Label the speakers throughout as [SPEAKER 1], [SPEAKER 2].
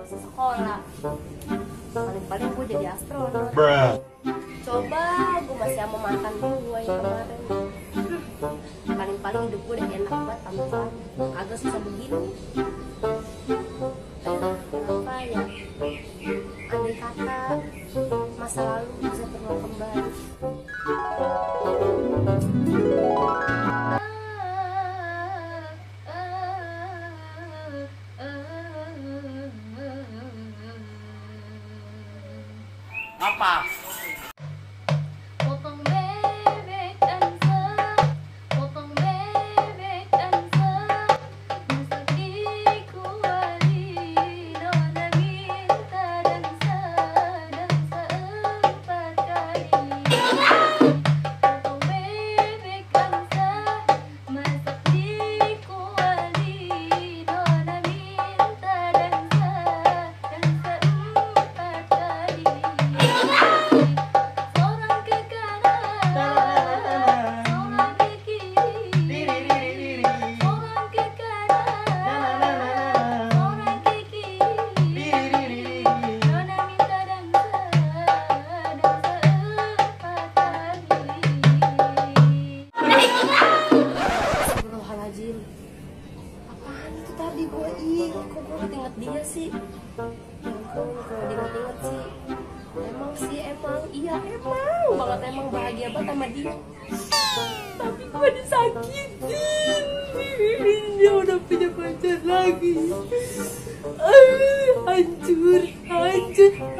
[SPEAKER 1] Sekolah paling-paling gue jadi astronot. Coba gue masih sama mantan gue yang kemarin, paling-paling hidup gue udah enak banget tampilan, agak susah begini. Kenapa ya? Andai kata masa lalu bisa terulang kembali.
[SPEAKER 2] Apa?
[SPEAKER 1] Potong bebek dan sep, potong bebek dan sep, masak di kuali, dona minta dansa empat kali. Potong bebek dan sep, masak di kuali, dona minta dansa empat kali. Astagfirullahaladzim, apaan itu tadi gue? Kok gue inget dia sih? Kalau diinget-inget sih, emang banget, emang bahagia banget sama dia. Tapi gue disakitin, dia udah punya pacar lagi. Hancur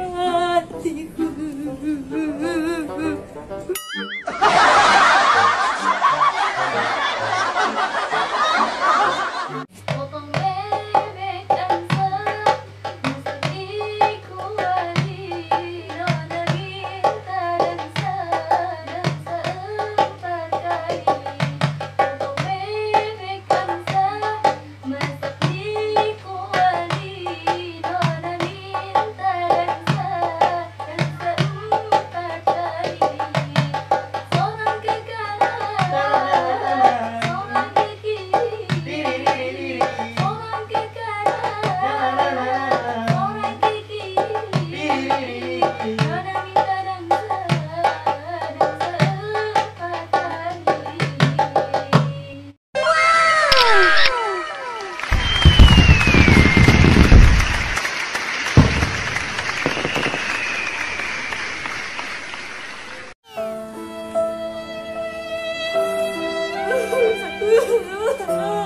[SPEAKER 1] hatiku. Potong bebek dan sep, masak di kuali, dona minta dansa empat kali. Potong bebek dan sep, masak di kuali, dona minta dansa empat kali. Seorang ke kanan, seorang ke kiri, seorang ke kanan, seorang ke kiri, dona minta dansa empat kali.